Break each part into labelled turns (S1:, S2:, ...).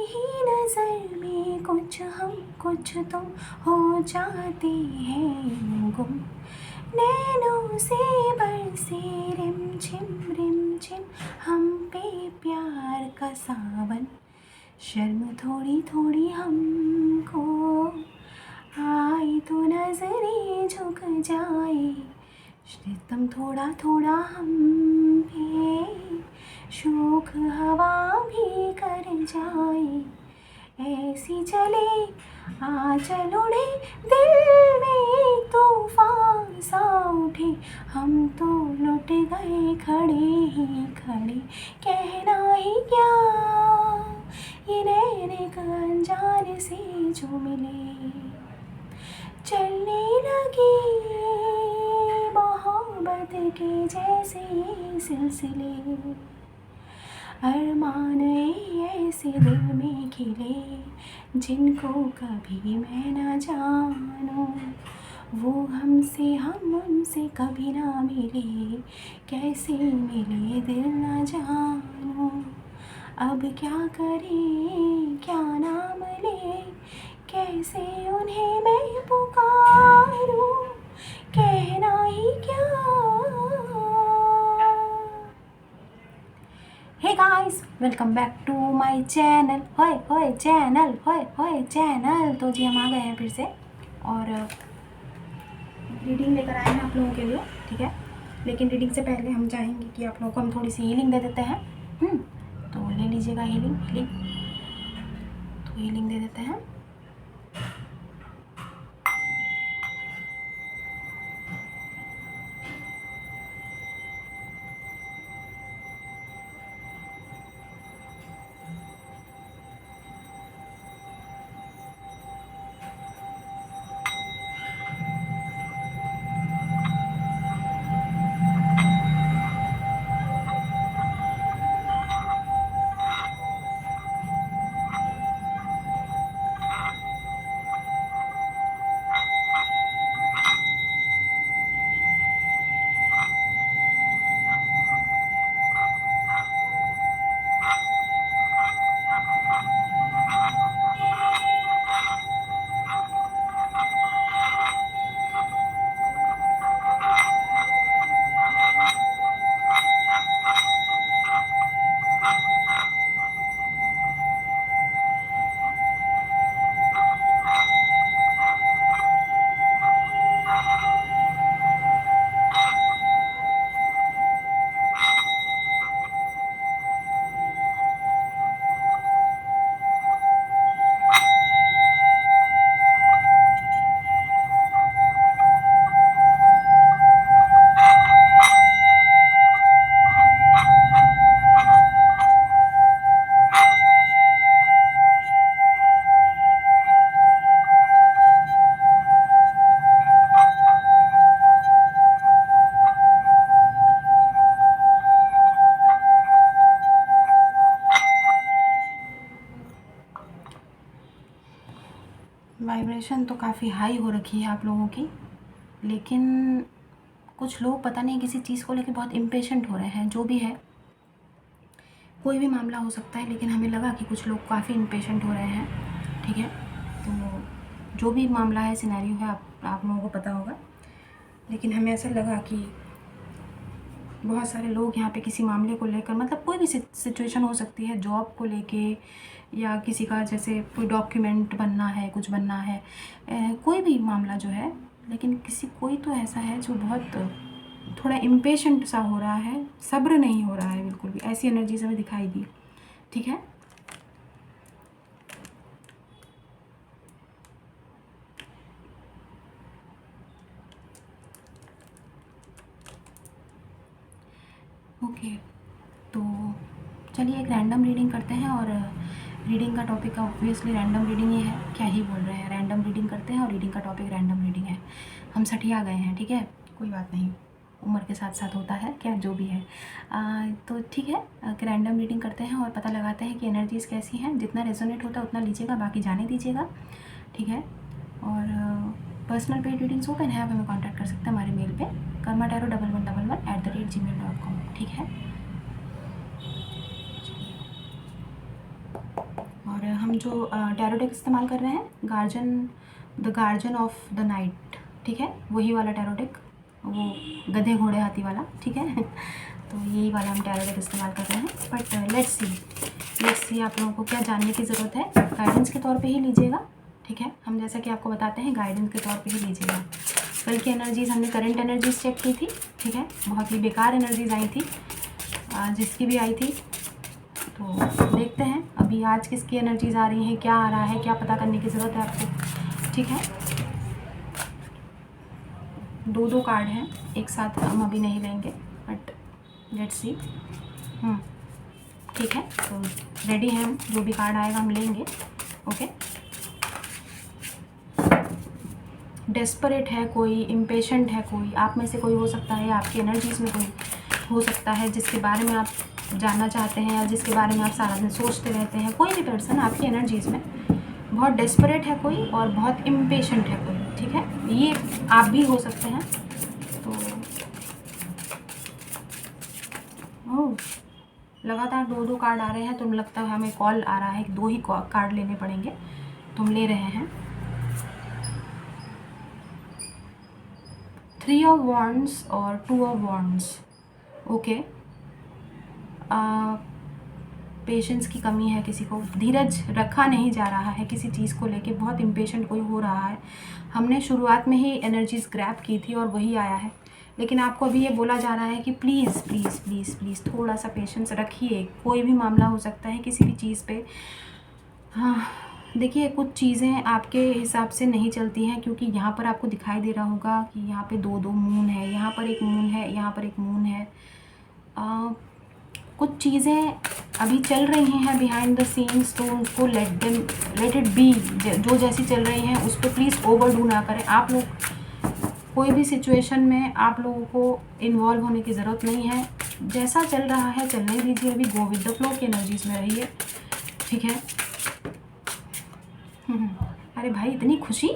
S1: ही नज़र में कुछ हम कुछ तुम हो जाते हैं गुम। नैनों से बरसे रिम झिम हम पे प्यार का सावन। शर्म थोड़ी थोड़ी हमको आए तो नजरें झुक जाए। सितम थोड़ा थोड़ा हम पे शोक हवा भी कर जाए। ऐसी चले आंचल उड़े दिल में तूफान सा उठे। हम तो लुट गए खड़े ही खड़े। कहना ही क्या ये नैन एक अनजान से जो मिले। चलने लगे मोहब्बत के जैसे ये सिलसिले। अरमान ऐसे दिल में खिले जिनको कभी मैं ना जानूं। वो हमसे हम उनसे कभी ना मिले। कैसे मिले दिल ना जानूं। अब क्या करें क्या नाम ले। कैसे उन्हें मैं पुकारूं। कहना ही क्या। Hey guys, welcome back to my channel. होए चैनल, होए चैनल। तो जी हम आ गए हैं फिर से और रीडिंग लेकर आए हैं आप लोगों के लिए, ठीक है। लेकिन रीडिंग से पहले हम चाहेंगे कि आप लोगों को हम थोड़ी सी हीलिंग दे देते हैं। तो ले लीजिएगा हीलिंग। तो हीलिंग दे देते हैं। वाइब्रेशन तो काफ़ी हाई हो रखी है आप लोगों की, लेकिन कुछ लोग पता नहीं किसी चीज़ को लेकर बहुत इम्पेशेंट हो रहे हैं। जो भी है, कोई भी मामला हो सकता है, लेकिन हमें लगा कि कुछ लोग काफ़ी इम्पेशेंट हो रहे हैं, ठीक है। तो जो भी मामला है, सिनेरियो है, आप लोगों को पता होगा, लेकिन हमें ऐसा लगा कि बहुत सारे लोग यहाँ पे किसी मामले को लेकर, मतलब कोई भी सिचुएशन हो सकती है, जॉब को लेके या किसी का जैसे कोई डॉक्यूमेंट बनना है, कुछ बनना है, कोई भी मामला जो है, लेकिन कोई तो ऐसा है जो बहुत थोड़ा इम्पेशेंट सा हो रहा है, सब्र नहीं हो रहा है बिल्कुल भी। ऐसी एनर्जीज हमें दिखाई दी, ठीक है। ओके, तो चलिए एक रैंडम रीडिंग करते हैं। और रीडिंग का टॉपिक ऑब्वियसली रैंडम रीडिंग ही है, क्या ही बोल रहे हैं। रैंडम रीडिंग करते हैं और रीडिंग का टॉपिक रैंडम रीडिंग है। हम सठिया गए हैं, ठीक है, कोई बात नहीं, उम्र के साथ साथ होता है, क्या जो भी है। तो ठीक है, रैंडम रीडिंग करते हैं और पता लगाते हैं कि एनर्जीज़ कैसी हैं। जितना रेजोनेट होता है उतना लीजिएगा, बाकी जाने दीजिएगा, ठीक है। और पर्सनल पेड रीडिंग्स ओपन है, आप हमें कॉन्टैक्ट कर सकते हैं हमारे मेल पे karmatarot1111@gmail.com, ठीक है। और हम जो टैरो डेक इस्तेमाल कर रहे हैं, the guardian of the night, ठीक है, वही वाला टैरो डेक, वो गधे घोड़े हाथी वाला, ठीक है। तो यही वाला हम टैरो डेक इस्तेमाल कर रहे हैं। बट लेट्स सी आप लोगों को क्या जानने की ज़रूरत है। गाइडेंस के तौर पे ही लीजिएगा, ठीक है। हम जैसा कि आपको बताते हैं गाइडेंस के तौर पे ही लीजिएगा। कल की एनर्जीज़ हमने करंट एनर्जीज़ चेक की थी, ठीक है। बहुत ही बेकार एनर्जीज़ आई थी, जिसकी भी आई थी। तो देखते हैं अभी आज किसकी एनर्जीज़ आ रही हैं, क्या आ रहा है, क्या पता करने की ज़रूरत है आपको, ठीक है। दो कार्ड हैं, एक साथ हम अभी नहीं लेंगे, बट लेट्स सी। ठीक है, तो रेडी हैं हम, जो भी कार्ड आएगा हम लेंगे। ओके। डेस्परेट है कोई, इम्पेशेंट है कोई, आप में से कोई हो सकता है, आपकी एनर्जीज़ में कोई हो सकता है जिसके बारे में आप जानना चाहते हैं या जिसके बारे में आप सारा दिन सोचते रहते हैं। कोई भी पर्सन आपकी एनर्जीज़ में बहुत डेस्परेट है कोई और बहुत इम्पेशेंट है कोई, ठीक है। ये आप भी हो सकते हैं। तो ओह, लगातार दो कार्ड आ रहे हैं, तो लगता है हमें कॉल आ रहा है कि 2 ही कार्ड लेने पड़ेंगे, तो हम ले रहे हैं। 3 ऑफ वॉन्ड्स और 2 ऑफ वॉन्ड्स। ओके, पेशेंस की कमी है, किसी को धीरज रखा नहीं जा रहा है, किसी चीज़ को लेके बहुत इम्पेशेंट कोई हो रहा है। हमने शुरुआत में ही एनर्जीज़ ग्रैब की थी और वही आया है, लेकिन आपको अभी ये बोला जा रहा है कि प्लीज़ प्लीज़ प्लीज़ प्लीज़ थोड़ा सा पेशेंस रखिए। कोई भी मामला हो सकता है किसी भी चीज़ पे। हाँ, देखिए कुछ चीज़ें आपके हिसाब से नहीं चलती हैं, क्योंकि यहाँ पर आपको दिखाई दे रहा होगा कि यहाँ पे दो मून है, यहाँ पर एक मून है, यहाँ पर एक मून है। कुछ चीज़ें अभी चल रही हैं बिहाइंड द सीन्स, तो उसको लेट इट बी। जो जैसी चल रही हैं उस पर प्लीज़ ओवरडू ना करें। आप लोग कोई भी सिचुएशन में आप लोगों को इन्वॉल्व होने की ज़रूरत नहीं है। जैसा चल रहा है चलने दीजिए, अभी गो विद द फ्लो की एनर्जीज में रहिए, ठीक है। अरे भाई इतनी खुशी,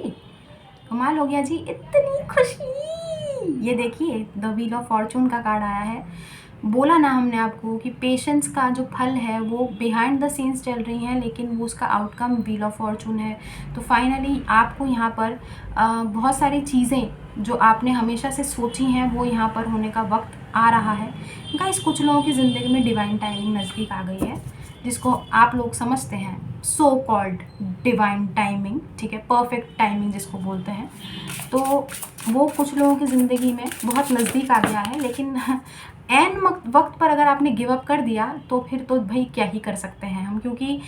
S1: कमाल हो गया जी, इतनी खुशी। ये देखिए द व्हील ऑफ फॉर्चून का कार्ड आया है। बोला ना हमने आपको कि पेशेंस का जो फल है वो बिहाइंड द सीन्स चल रही हैं, लेकिन वो उसका आउटकम व्हील ऑफ फॉर्चून है। तो फाइनली आपको यहाँ पर बहुत सारी चीज़ें जो आपने हमेशा से सोची हैं वो यहाँ पर होने का वक्त आ रहा है। गाइस कुछ लोगों की ज़िंदगी में डिवाइन टाइमिंग नज़दीक आ गई है, जिसको आप लोग समझते हैं सो कॉल्ड डिवाइन टाइमिंग, ठीक है, परफेक्ट टाइमिंग जिसको बोलते हैं। तो वो कुछ लोगों की ज़िंदगी में बहुत नज़दीक आ गया है, लेकिन एन वक्त पर अगर आपने गिव अप कर दिया तो फिर तो भाई क्या ही कर सकते हैं हम, क्योंकि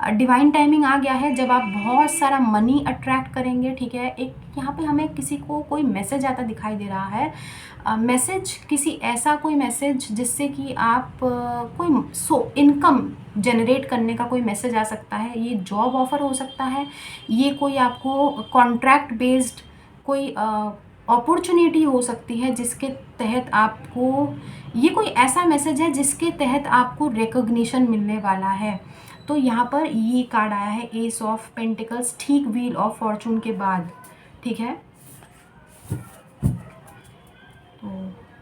S1: डिवाइन टाइमिंग आ गया है जब आप बहुत सारा मनी अट्रैक्ट करेंगे, ठीक है। एक यहाँ पे हमें किसी को कोई मैसेज आता दिखाई दे रहा है, मैसेज किसी ऐसा कोई मैसेज जिससे कि आप कोई इनकम जनरेट करने का कोई मैसेज आ सकता है। ये जॉब ऑफर हो सकता है, ये कोई आपको कॉन्ट्रैक्ट बेस्ड कोई अपॉर्चुनिटी हो सकती है, जिसके तहत आपको ये कोई ऐसा मैसेज है जिसके तहत आपको रिकॉग्निशन मिलने वाला है। तो यहाँ पर ये कार्ड आया है एस ऑफ पेंटिकल्स, ठीक व्हील ऑफ फॉर्चून के बाद, ठीक है। तो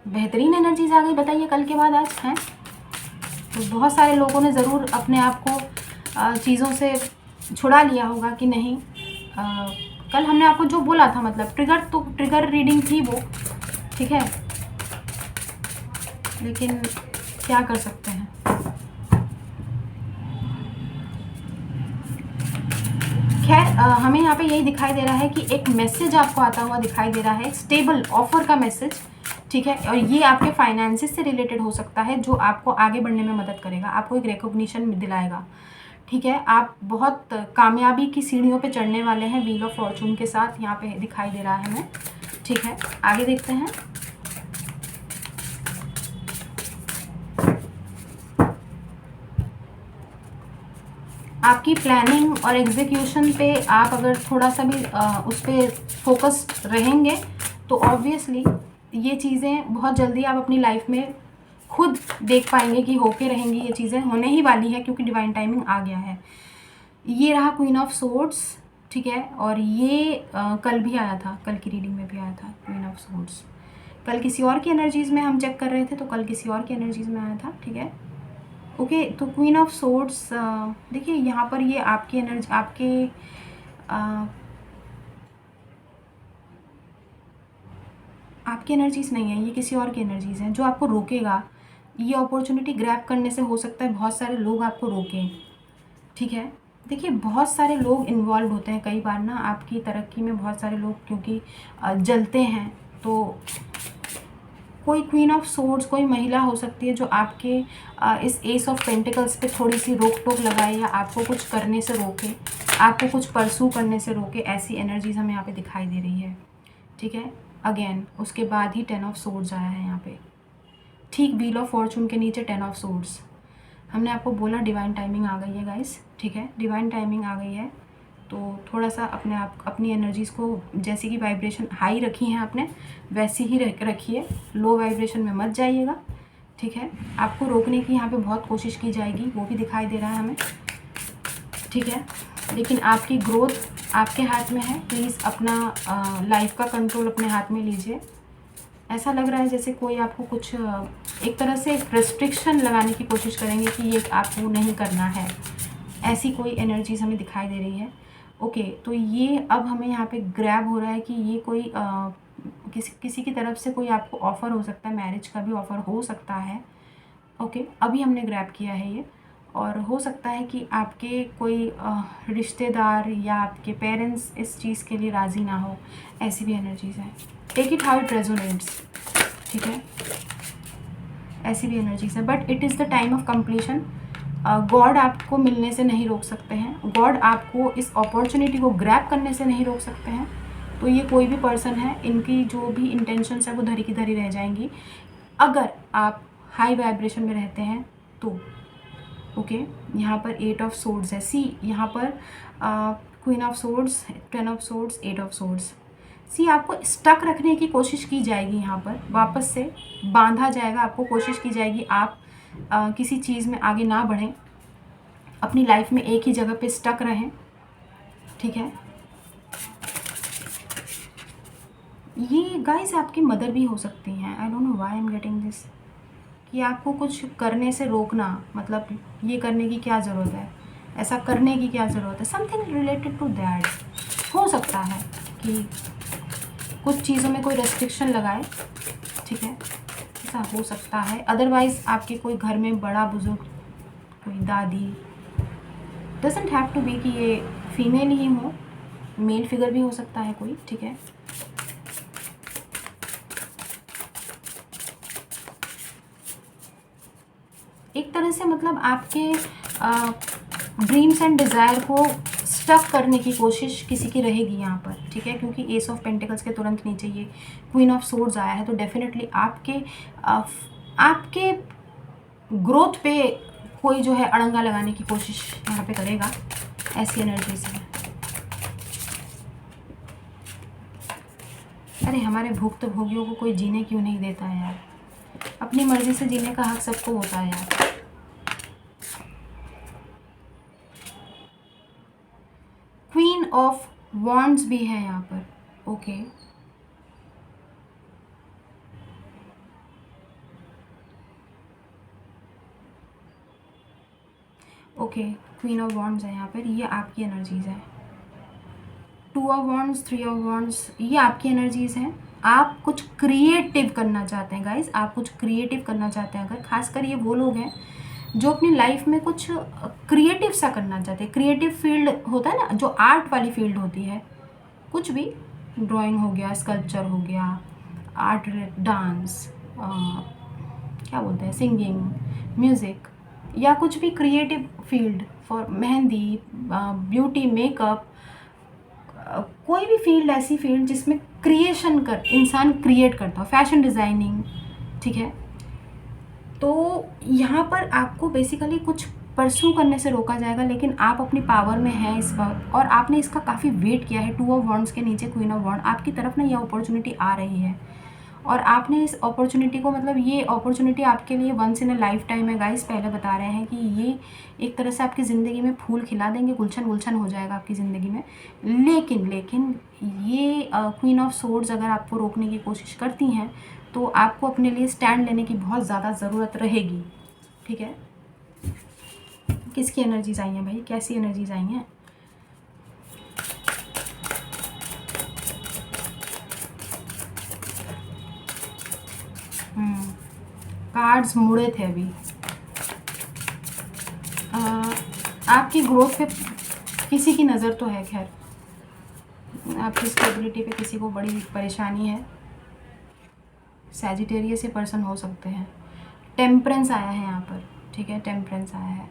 S1: बेहतरीन एनर्जीज आ गई, बताइए कल के बाद आज हैं। तो बहुत सारे लोगों ने ज़रूर अपने आप को चीज़ों से छुड़ा लिया होगा कि नहीं। कल हमने आपको जो बोला था, मतलब ट्रिगर रीडिंग थी वो, ठीक है, लेकिन क्या कर सकते हैं। खैर हमें यहाँ पे यही दिखाई दे रहा है कि एक मैसेज आपको आता हुआ दिखाई दे रहा है, स्टेबल ऑफर का मैसेज, ठीक है। और ये आपके फाइनेंसेस से रिलेटेड हो सकता है, जो आपको आगे बढ़ने में मदद करेगा, आपको एक रिकॉग्निशन दिलाएगा, ठीक है। आप बहुत कामयाबी की सीढ़ियों पे चढ़ने वाले हैं व्हील ऑफ फॉर्चून के साथ, यहाँ पे दिखाई दे रहा है हमें, ठीक है। आगे देखते हैं। आपकी प्लानिंग और एग्जीक्यूशन पे आप अगर थोड़ा सा भी उस पर फोकस्ड रहेंगे तो ऑब्वियसली ये चीज़ें बहुत जल्दी आप अपनी लाइफ में खुद देख पाएंगे कि होके रहेंगी, ये चीज़ें होने ही वाली है, क्योंकि डिवाइन टाइमिंग आ गया है। ये रहा क्वीन ऑफ सोर्ड्स, ठीक है। और ये कल भी आया था, कल की रीडिंग में भी आया था क्वीन ऑफ सोर्ड्स। कल किसी और की एनर्जीज़ में हम चेक कर रहे थे, तो कल किसी और की एनर्जीज़ में आया था, ठीक है। ओके, तो क्वीन ऑफ सोर्ड्स, देखिए यहाँ पर ये आपकी एनर्जी, आपकी एनर्जीज़ नहीं है, ये किसी और की एनर्जीज़ हैं जो आपको रोकेगा। ये अपॉर्चुनिटी ग्रैब करने से हो सकता है बहुत सारे लोग आपको रोकें, ठीक है। देखिए बहुत सारे लोग इन्वॉल्व होते हैं कई बार ना आपकी तरक्की में, बहुत सारे लोग क्योंकि जलते हैं। तो कोई क्वीन ऑफ सोर्ड्स कोई महिला हो सकती है जो आपके इस एस ऑफ पेंटिकल्स पे थोड़ी सी रोक टोक लगाए या आपको कुछ करने से रोके, आपको कुछ परसू करने से रोके। ऐसी एनर्जीज हमें यहाँ पे दिखाई दे रही है, ठीक है। अगेन उसके बाद ही 10 ऑफ सोर्ड्स आया है यहाँ पे, ठीक व्हील ऑफ फॉर्चून के नीचे 10 ऑफ सोर्ड्स। हमने आपको बोला डिवाइन टाइमिंग आ गई है गाइस, ठीक है, डिवाइन टाइमिंग आ गई है। तो थोड़ा सा अपनी एनर्जीज़ को, जैसे कि वाइब्रेशन हाई रखी हैं आपने वैसी ही रखिए, लो वाइब्रेशन में मत जाइएगा, ठीक है। आपको रोकने की यहाँ पे बहुत कोशिश की जाएगी, वो भी दिखाई दे रहा है हमें, ठीक है। लेकिन आपकी ग्रोथ आपके हाथ में है। प्लीज़ अपना लाइफ का कंट्रोल अपने हाथ में लीजिए। ऐसा लग रहा है जैसे कोई आपको कुछ एक तरह से रेस्ट्रिक्शन लगाने की कोशिश करेंगे कि ये आपको नहीं करना है, ऐसी कोई एनर्जीज हमें दिखाई दे रही है। ओके, तो ये अब हमें यहाँ पे ग्रैब हो रहा है कि ये कोई किसी की तरफ से कोई आपको ऑफ़र हो सकता है, मैरिज का भी ऑफ़र हो सकता है। ओके, अभी हमने ग्रैब किया है ये, और हो सकता है कि आपके कोई रिश्तेदार या आपके पेरेंट्स इस चीज़ के लिए राज़ी ना हो, ऐसी भी एनर्जीज़ हैं। Take it how it resonates, ठीक है, ऐसी भी एनर्जीज़ है। But it is the time of completion. God आपको मिलने से नहीं रोक सकते हैं, गॉड आपको इस अपॉर्चुनिटी को ग्रैब करने से नहीं रोक सकते हैं। तो ये कोई भी पर्सन है, इनकी जो भी इंटेंशंस है वो धरी की धरी रह जाएंगी अगर आप हाई वाइब्रेशन में रहते हैं तो। ओके, यहाँ पर 8 ऑफ सोर्ड्स है। सी यहाँ पर queen of swords, 10 of swords, 8 of swords. See आपको स्टक रखने की कोशिश की जाएगी, यहाँ पर वापस से बांधा जाएगा, आपको कोशिश की जाएगी आप किसी चीज़ में आगे ना बढ़ें, अपनी लाइफ में एक ही जगह पे स्टक रहें, ठीक है। ये गाइस आपकी मदर भी हो सकती हैं, I don't know why I am getting this, कि आपको कुछ करने से रोकना, मतलब ये करने की क्या ज़रूरत है, ऐसा करने की क्या ज़रूरत है, समथिंग रिलेटेड टू दैट। हो सकता है कि कुछ चीज़ों में कोई रेस्ट्रिक्शन लगाए, ठीक है, ऐसा हो सकता है। अदरवाइज़ आपके कोई घर में बड़ा बुजुर्ग, कोई दादी, डजंट हैव टू बी कि ये फीमेल ही हो, मेल फिगर भी हो सकता है कोई, ठीक है। एक तरह से मतलब आपके ड्रीम्स एंड डिज़ायर को स्टक करने की कोशिश किसी की रहेगी यहाँ पर, ठीक है, क्योंकि एस ऑफ पेंटिकल्स के तुरंत नीचे ये क्वीन ऑफ सोर्ड्स आया है। तो डेफिनेटली आपके ग्रोथ पे कोई जो है अड़ंगा लगाने की कोशिश यहाँ पे करेगा, ऐसी एनर्जी से। अरे हमारे भुक्तभोगियों को कोई जीने क्यों नहीं देता है यार, अपनी मर्जी से जीने का हक सबको होता है यार। क्वीन ऑफ वॉन्ड्स भी है यहाँ पर, okay. Okay, queen of wands है यहाँ पर, ये आपकी एनर्जीज़ है। 2 ऑफ वॉन्ड्स, 3 ऑफ वॉन्ड्स, ये आपकी एनर्जीज़ हैं। आप कुछ क्रिएटिव करना चाहते हैं गाइस, आप कुछ क्रिएटिव करना चाहते हैं अगर, खासकर ये वो लोग हैं जो अपनी लाइफ में कुछ क्रिएटिव सा करना चाहते हैं। क्रिएटिव फील्ड होता है ना, जो आर्ट वाली फील्ड होती है, कुछ भी, ड्राइंग हो गया, स्कल्पचर हो गया, आर्ट, डांस, क्या बोलते हैं, सिंगिंग, म्यूज़िक, या कुछ भी creative field for mehndi, beauty, makeup, कोई भी फील्ड, ऐसी फील्ड जिसमें क्रिएशन कर इंसान क्रिएट करता हो, फैशन डिज़ाइनिंग, ठीक है। तो यहाँ पर आपको बेसिकली कुछ परस्यू करने से रोका जाएगा, लेकिन आप अपनी पावर में हैं इस वक्त और आपने इसका काफ़ी वेट किया है। 2 ऑफ वॉन्ड्स के नीचे क्वीन ऑफ वॉन्ड, आपकी तरफ ना ये अपॉर्चुनिटी आ रही है और आपने इस अपॉर्चुनिटी को, मतलब ये अपॉर्चुनिटी आपके लिए once in a lifetime है गाइस। पहले बता रहे हैं कि ये एक तरह से आपकी ज़िंदगी में फूल खिला देंगे, गुलशन गुलशन हो जाएगा आपकी ज़िंदगी में। लेकिन ये क्वीन ऑफ सोर्ड्स अगर आपको रोकने की कोशिश करती हैं तो आपको अपने लिए स्टैंड लेने की बहुत ज़्यादा ज़रूरत रहेगी, ठीक है। किसकी एनर्जीज आई हैं भाई, कैसी एनर्जीज आई हैं? कार्ड्स मुड़े थे अभी। आपकी ग्रोथ पे किसी की नज़र तो है, खैर आपकी स्टेबिलिटी पे किसी को बड़ी परेशानी है। सैजिटेरियस से पर्सन हो सकते हैं। टेम्परेंस आया है यहाँ पर, ठीक है, टेम्परेंस आया है।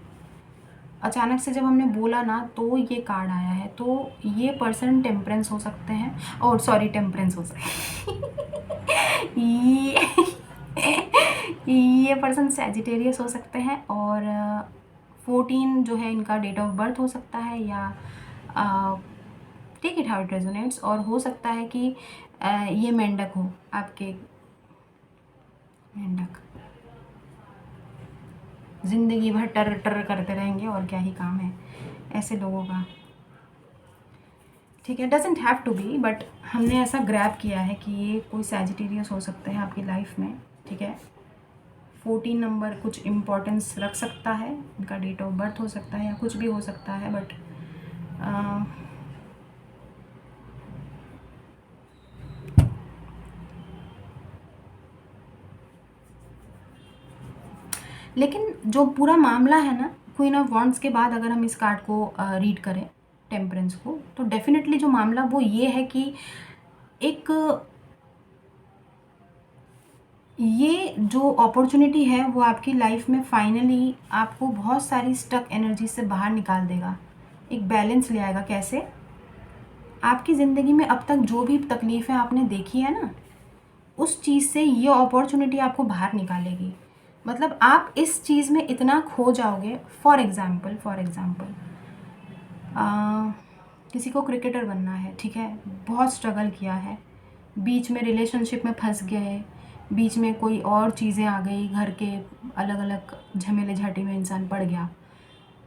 S1: अचानक से जब हमने बोला ना तो ये कार्ड आया है, तो ये पर्सन टेम्परेंस हो सकते हैं, और सॉरी टेम्परेंस हो सकते ये पर्सन सैजिटेरियस हो सकते हैं, और 14 जो है इनका डेट ऑफ बर्थ हो सकता है, या take it how it resonates. और हो सकता है कि ये मेंढक हो, आपके मेंढक ज़िंदगी भर टर टर करते रहेंगे, और क्या ही काम है ऐसे लोगों का, ठीक है। Doesn't have to be, but हमने ऐसा ग्रैब किया है कि ये कोई सैजिटेरियस हो सकते हैं आपकी लाइफ में, ठीक है। 14 नंबर कुछ इम्पोर्टेंस रख सकता है, इनका डेट ऑफ बर्थ हो सकता है, या कुछ भी हो सकता है, बट लेकिन जो पूरा मामला है ना, क्वीन ऑफ वॉन्ड्स के बाद अगर हम इस कार्ड को रीड करें, टेम्परेंस को, तो डेफिनेटली जो मामला वो ये है कि एक ये जो अपॉर्चुनिटी है वो आपकी लाइफ में फाइनली आपको बहुत सारी स्टक एनर्जी से बाहर निकाल देगा, एक बैलेंस ले आएगा। कैसे? आपकी ज़िंदगी में अब तक जो भी तकलीफ़ें आपने देखी है ना, उस चीज़ से ये अपॉर्चुनिटी आपको बाहर निकालेगी। मतलब आप इस चीज़ में इतना खो जाओगे। फॉर एग्ज़ाम्पल किसी को क्रिकेटर बनना है, ठीक है, बहुत स्ट्रगल किया है, बीच में रिलेशनशिप में फंस गए, बीच में कोई और चीज़ें आ गई, घर के अलग अलग झमेले झाटी में इंसान पड़ गया,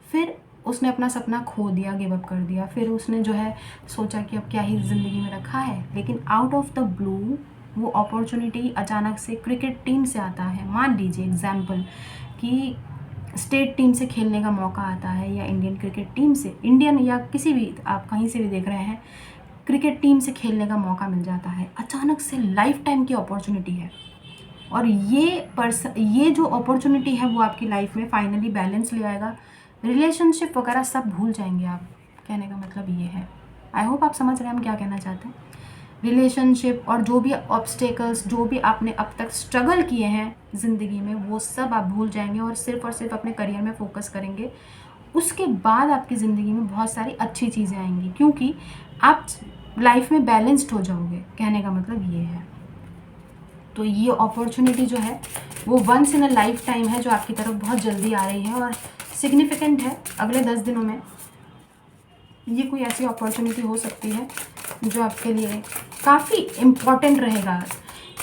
S1: फिर उसने अपना सपना खो दिया, गिव अप कर दिया, फिर उसने जो है सोचा कि अब क्या ही ज़िंदगी में रखा है। लेकिन आउट ऑफ द ब्लू वो अपॉर्चुनिटी अचानक से क्रिकेट टीम से आता है। मान लीजिए एग्जाम्पल कि स्टेट टीम से खेलने का मौका आता है, या इंडियन क्रिकेट टीम से, इंडियन या किसी भी, आप कहीं से भी देख रहे हैं, क्रिकेट टीम से खेलने का मौका मिल जाता है। अचानक से लाइफ टाइम की अपॉर्चुनिटी है, और ये जो अपॉर्चुनिटी है वो आपकी लाइफ में फाइनली बैलेंस ले आएगा। रिलेशनशिप वगैरह सब भूल जाएंगे आप, कहने का मतलब ये है। आई होप आप समझ रहे हैं हम क्या कहना चाहते हैं। रिलेशनशिप और जो भी ऑब्स्टेकल्स, जो भी आपने अब तक स्ट्रगल किए हैं ज़िंदगी में, वो सब आप भूल जाएंगे और सिर्फ अपने करियर में फोकस करेंगे। उसके बाद आपकी ज़िंदगी में बहुत सारी अच्छी चीज़ें आएंगी, क्योंकि आप लाइफ में बैलेंस्ड हो जाओगे, कहने का मतलब ये है। तो ये अपॉर्चुनिटी जो है वो once in a lifetime है, जो आपकी तरफ बहुत जल्दी आ रही है और सिग्निफिकेंट है। अगले 10 दिनों में ये कोई ऐसी अपॉर्चुनिटी हो सकती है जो आपके लिए काफ़ी इम्पॉर्टेंट रहेगा।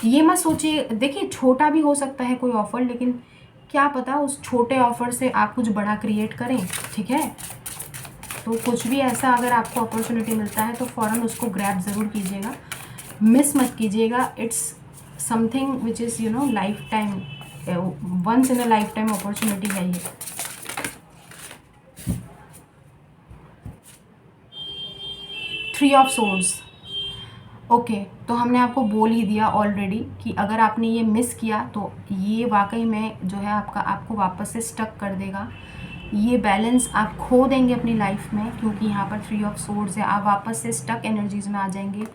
S1: ये मत सोचिए, देखिए छोटा भी हो सकता है कोई ऑफ़र, लेकिन क्या पता उस छोटे ऑफ़र से आप कुछ बड़ा क्रिएट करें, ठीक है। तो कुछ भी ऐसा अगर आपको अपॉर्चुनिटी मिलता है तो फ़ौरन उसको ग्रैब ज़रूर कीजिएगा, मिस मत कीजिएगा। It's something which is lifetime, once in a lifetime opportunity है ये। थ्री ऑफ सोर्ड्स, ओके, तो हमने आपको बोल ही दिया ऑलरेडी कि अगर आपने ये मिस किया तो ये वाकई में जो है आपको वापस से स्टक कर देगा। ये बैलेंस आप खो देंगे अपनी लाइफ में, क्योंकि यहाँ पर थ्री ऑफ सोर्ड्स है। आप वापस से स्टक एनर्जीज़ में आ जाएंगे,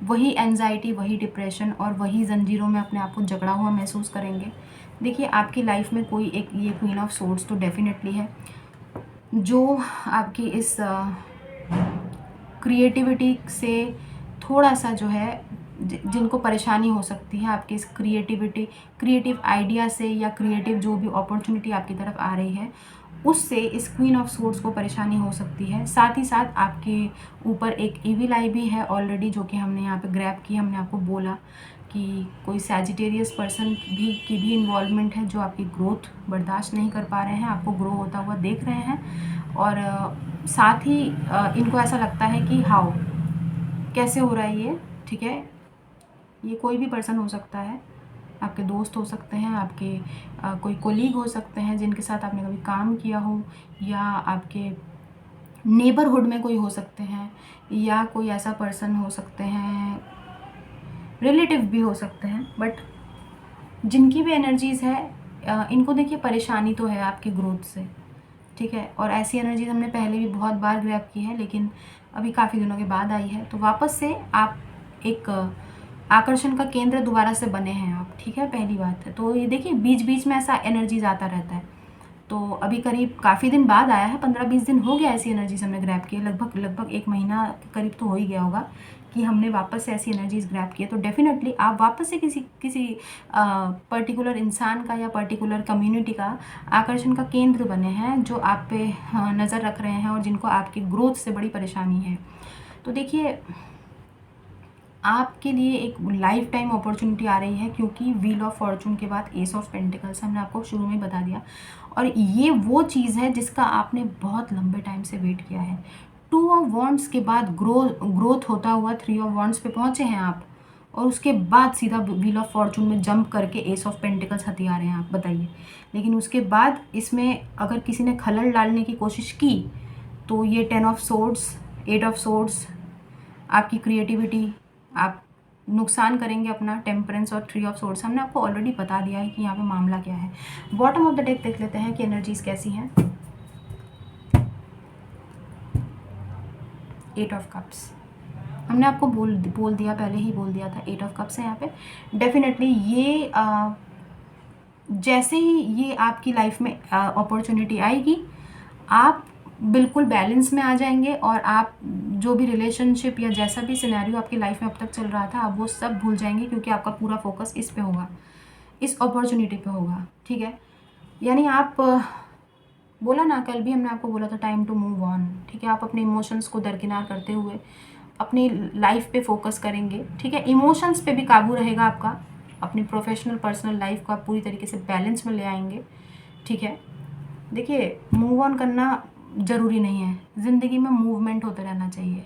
S1: वही एंजाइटी, वही डिप्रेशन और वही जंजीरों में अपने आप को जकड़ा हुआ महसूस करेंगे। देखिए आपकी लाइफ में कोई एक ये क्वीन ऑफ सोर्ड्स तो डेफिनेटली है, जो आपकी इस क्रिएटिविटी से थोड़ा सा जो है, जिनको परेशानी हो सकती है आपकी इस क्रिएटिव आइडिया से, या क्रिएटिव जो भी अपॉर्चुनिटी आपकी तरफ आ रही है उससे इस क्वीन ऑफ सोर्ड्स को परेशानी हो सकती है। साथ ही साथ आपके ऊपर एक इविल आई भी है ऑलरेडी, जो कि हमने यहाँ पे ग्रैब की। हमने आपको बोला कि कोई सैजिटेरियस पर्सन की भी इन्वॉल्वमेंट है, जो आपकी ग्रोथ बर्दाश्त नहीं कर पा रहे हैं, आपको ग्रो होता हुआ देख रहे हैं, और साथ ही इनको ऐसा लगता है कि हाउ कैसे हो रहा है ये, ठीक है। ये कोई भी पर्सन हो सकता है, आपके दोस्त हो सकते हैं, आपके कोई कोलीग हो सकते हैं जिनके साथ आपने कभी काम किया हो, या आपके नेबरहुड में कोई हो सकते हैं, या कोई ऐसा पर्सन हो सकते हैं, रिलेटिव भी हो सकते हैं। बट जिनकी भी एनर्जीज़ है, इनको देखिए परेशानी तो है आपकी ग्रोथ से, ठीक है। और ऐसी एनर्जीज हमने पहले भी बहुत बार ग्रैब की है, लेकिन अभी काफ़ी दिनों के बाद आई है। तो वापस से आप एक आकर्षण का केंद्र दोबारा से बने हैं आप, ठीक है, पहली बात है। तो ये देखिए बीच बीच में ऐसा एनर्जीज आता रहता है। तो अभी करीब काफ़ी दिन बाद आया है, 15-20 दिन हो गया ऐसी एनर्जीज हमने ग्रैब की है, लगभग 1 महीना के करीब तो हो ही गया होगा कि हमने वापस से ऐसी एनर्जीज ग्रैब की है। तो डेफिनेटली आप वापस से किसी पर्टिकुलर इंसान का या पर्टिकुलर कम्युनिटी का आकर्षण का केंद्र बने हैं, जो आप पे नज़र रख रहे हैं और जिनको आपकी ग्रोथ से बड़ी परेशानी है। तो देखिए आपके लिए एक लाइफ टाइम अपॉर्चुनिटी आ रही है, क्योंकि व्हील ऑफ फॉर्चून के बाद एस ऑफ पेंटिकल्स हमने आपको शुरू में बता दिया, और ये वो चीज़ है जिसका आपने बहुत लंबे टाइम से वेट किया है। 2 ऑफ वॉन्ड्स के बाद ग्रोथ होता हुआ 3 ऑफ वॉन्ड्स पे पहुँचे हैं आप, और उसके बाद सीधा व्हील ऑफ फॉर्चून में जंप करके एस ऑफ पेंटिकल्स हथिया रहे हैं आप, बताइए। लेकिन उसके बाद इसमें अगर किसी ने खलल डालने की कोशिश की तो ये 10 ऑफ सोर्ड्स, 8 ऑफ सोर्ड्स, आपकी क्रिएटिविटी, आप नुकसान करेंगे अपना, टेम्परेंस और 3 ऑफ सोर्ड्स हमने आपको ऑलरेडी बता दिया है कि यहाँ पे मामला क्या है। बॉटम ऑफ द डेक देख लेते हैं कि एनर्जीज कैसी हैं। 8 ऑफ कप्स हमने आपको बोल दिया, पहले ही बोल दिया था 8 ऑफ कप्स है यहाँ पे। डेफिनेटली ये जैसे ही ये आपकी लाइफ में अपॉर्चुनिटी आएगी, आप बिल्कुल बैलेंस में आ जाएंगे, और आप जो भी रिलेशनशिप या जैसा भी सिनेरियो आपकी लाइफ में अब तक चल रहा था, आप वो सब भूल जाएंगे, क्योंकि आपका पूरा फोकस इस पे होगा, इस अपॉर्चुनिटी पे होगा, ठीक है। यानी आप बोला ना, कल भी हमने आपको बोला था टाइम टू मूव ऑन, ठीक है। आप अपने इमोशंस को दरकिनार करते हुए अपनी लाइफ पे फोकस करेंगे, ठीक है। इमोशंस पे भी काबू रहेगा आपका, अपनी प्रोफेशनल पर्सनल लाइफ को आप पूरी तरीके से बैलेंस में ले आएंगे, ठीक है। देखिए मूव ऑन करना ज़रूरी नहीं है, ज़िंदगी में मूवमेंट होते रहना चाहिए,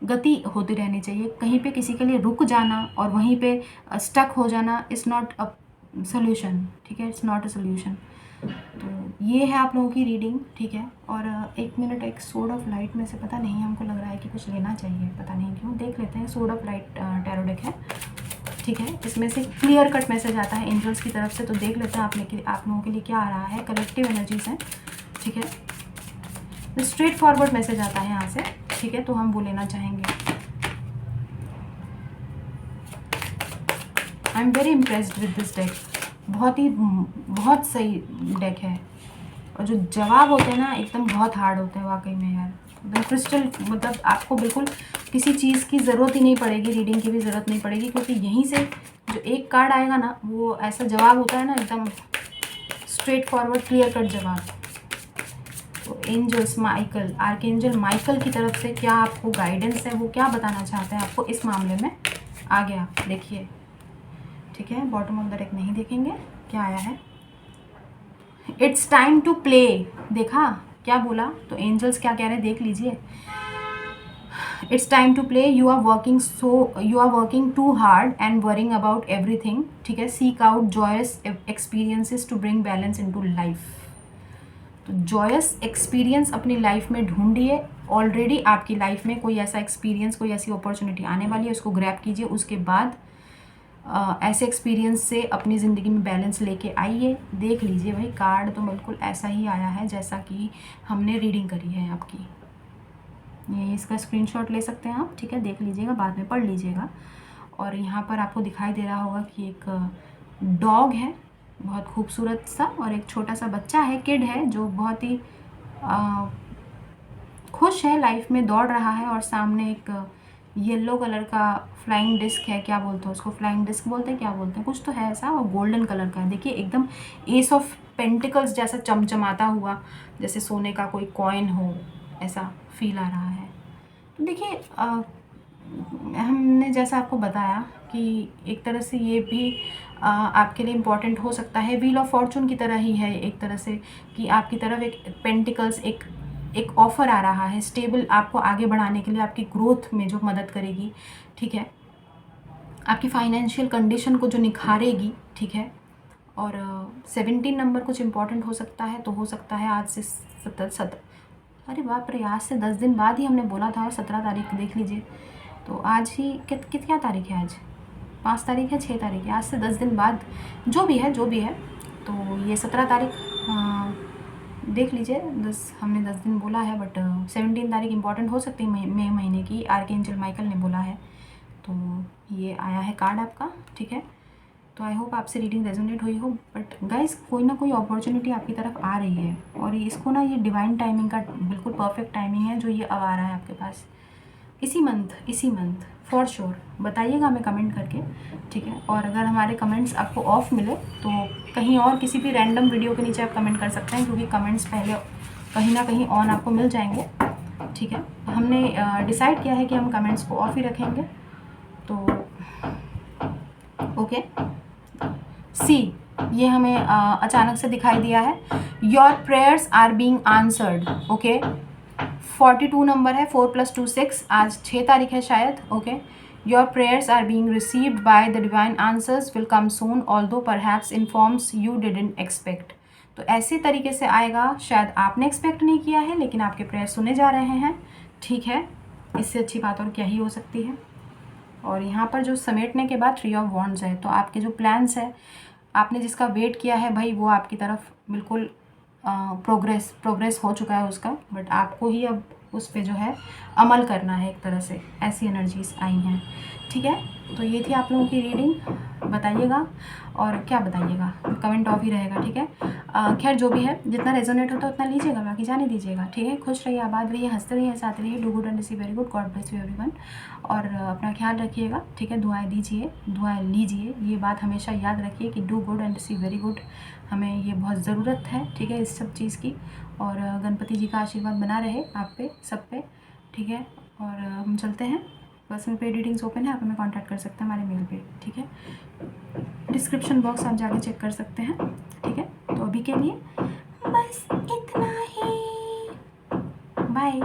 S1: गति होती रहनी चाहिए। कहीं पे किसी के लिए रुक जाना और वहीं पे स्टक हो जाना इज़ नॉट अ सोल्यूशन, ठीक है, इट्स नॉट अ सोल्यूशन। तो ये है आप लोगों की रीडिंग, ठीक है। और 1 मिनट, एक सोर्ड ऑफ लाइट में से पता नहीं, हमको लग रहा है कि कुछ लेना चाहिए, पता नहीं क्यों। देख लेते हैं, sword of light tarot deck है, ठीक है। इसमें से क्लियर कट मैसेज आता है एंजल्स की तरफ से, तो देख लेते हैं आप लोगों के लिए क्या आ रहा है। कलेक्टिव एनर्जीज हैं, ठीक है। स्ट्रेट फॉरवर्ड मैसेज आता है यहाँ से, ठीक है, तो हम वो लेना चाहेंगे। I am very impressed with this deck, बहुत सही डेक है, और जो जवाब होते हैं ना एकदम बहुत हार्ड होते हैं वाकई में यार, एकदम क्रिस्टल, मतलब आपको बिल्कुल किसी चीज़ की ज़रूरत ही नहीं पड़ेगी, रीडिंग की भी ज़रूरत नहीं पड़ेगी, क्योंकि यहीं से जो एक कार्ड आएगा ना, वो ऐसा जवाब होता है ना, एकदम स्ट्रेट फॉरवर्ड क्लियर कट जवाब। तो एंजल्स माइकल, आर्कएंजल माइकल की तरफ से क्या आपको गाइडेंस है, वो क्या बताना चाहते हैं आपको इस मामले में, आगे आप देखिए, ठीक है। बॉटम ऑफ द डेक नहीं देखेंगे, क्या आया है। इट्स टाइम टू प्ले, देखा क्या बोला, तो एंजल्स क्या कह रहे हैं देख लीजिए। It's time to play, you are working too hard and worrying about everything, ठीक है। Seek out joyous experiences to bring balance into life. तो जॉयस एक्सपीरियंस अपनी लाइफ में ढूंढिए, ऑलरेडी आपकी लाइफ में कोई ऐसा एक्सपीरियंस, कोई ऐसी अपॉर्चुनिटी आने वाली है, उसको ग्रैब कीजिए। उसके बाद ऐसे एक्सपीरियंस से अपनी ज़िंदगी में बैलेंस लेके आइए। देख लीजिए भाई, कार्ड तो बिल्कुल ऐसा ही आया है जैसा कि हमने रीडिंग करी है आपकी। ये इसका स्क्रीनशॉट ले सकते हैं आप, ठीक है, देख लीजिएगा, बाद में पढ़ लीजिएगा। और यहाँ पर आपको दिखाई दे रहा होगा कि एक डॉग है बहुत खूबसूरत सा, और एक छोटा सा बच्चा है, किड है, जो बहुत ही खुश है, लाइफ में दौड़ रहा है, और सामने एक येलो कलर का फ्लाइंग डिस्क है, क्या बोलते हैं उसको, फ्लाइंग डिस्क बोलते हैं, क्या बोलते हैं, कुछ तो है ऐसा, और गोल्डन कलर का है। देखिए एकदम एस ऑफ पेंटिकल्स जैसा चमचमाता हुआ, जैसे सोने का कोई कॉइन हो, ऐसा फील आ रहा है। तो देखिए हमने जैसा आपको बताया कि एक तरह से ये भी आपके लिए इम्पॉर्टेंट हो सकता है, व्हील ऑफ फॉर्चून की तरह ही है एक तरह से, कि आपकी तरफ एक पेंटिकल्स, एक ऑफ़र आ रहा है, स्टेबल, आपको आगे बढ़ाने के लिए, आपकी ग्रोथ में जो मदद करेगी, ठीक है। आपकी फाइनेंशियल कंडीशन को जो निखारेगी, ठीक है। और 17 नंबर कुछ इम्पॉर्टेंट हो सकता है, तो हो सकता है आज से 17 अरे बाप रे, आज से 10 दिन बाद ही हमने बोला था, और 17 तारीख देख लीजिए। तो आज ही क्या तारीख है आज? 5 तारीख है, 6 तारीख है, आज से 10 दिन बाद जो भी है तो ये 17 तारीख देख लीजिए। हमने 10 दिन बोला है, बट 17 तारीख इंपॉर्टेंट हो सकती है मई महीने की, आर्कएंजल माइकल ने बोला है। तो ये आया है कार्ड आपका, ठीक है। तो आई होप आपसे रीडिंग रेजोनेट हुई हो। बट गाइस, कोई ना कोई अपॉर्चुनिटी आपकी तरफ आ रही है, और इसको ना, ये डिवाइन टाइमिंग का बिल्कुल परफेक्ट टाइमिंग है जो ये अब आ रहा है आपके पास इसी मंथ फॉर श्योर। बताइएगा हमें कमेंट करके, ठीक है। और अगर हमारे कमेंट्स आपको ऑफ मिले तो कहीं और किसी भी रैंडम वीडियो के नीचे आप कमेंट कर सकते हैं, क्योंकि कमेंट्स पहले कहीं ना कहीं ऑन आपको मिल जाएंगे, ठीक है। हमने डिसाइड किया है कि हम कमेंट्स को ऑफ ही रखेंगे। तो ओके, सी ये हमें अचानक से दिखाई दिया है। Your prayers are being answered, okay. 42 number है, 4 + 2 6, आज 6 तारीख है शायद, okay. Your prayers are being received by the divine answers will come soon although perhaps in forms you didn't expect. तो ऐसे तरीके से आएगा, शायद आपने एक्सपेक्ट नहीं किया है, लेकिन आपके प्रेयर सुने जा रहे हैं, ठीक है। इससे अच्छी बात और क्या ही हो सकती है। और यहाँ पर जो समेटने के बाद 3 ऑफ वॉन्ड्स है, तो आपके जो प्लान्स है, आपने जिसका वेट किया है भाई, वो आपकी तरफ बिल्कुल प्रोग्रेस हो चुका है उसका। बट आपको ही अब उस पे जो है अमल करना है, एक तरह से ऐसी एनर्जीज आई हैं, ठीक है। तो ये थी आप लोगों की रीडिंग। बताइएगा, और क्या बताइएगा, कमेंट ऑफ ही रहेगा, ठीक है। खैर जो भी है, जितना रेजोनेट होता है उतना लीजिएगा, बाकी जाने दीजिएगा, ठीक है। खुश रहिए, आबाद रहिए, हंसते रहिए, साथ रहिए। Do good and receive very good. God bless you everyone. और अपना ख्याल रखिएगा, ठीक है। दुआएं दीजिए, दुआएं लीजिए, ये बात हमेशा याद रखिए कि do good and receive very good, हमें ये बहुत ज़रूरत है, ठीक है, इस सब चीज़ की। और गणपति जी का आशीर्वाद बना रहे आप पे, सब पे, ठीक है। और हम चलते हैं। पर्सनल पेड रीडिंग्स ओपन है, आप हमें कांटेक्ट कर सकते हैं हमारे मेल पे, ठीक है। डिस्क्रिप्शन बॉक्स आप जाके चेक कर सकते हैं, ठीक है। तो अभी के लिए बस इतना ही, बाय।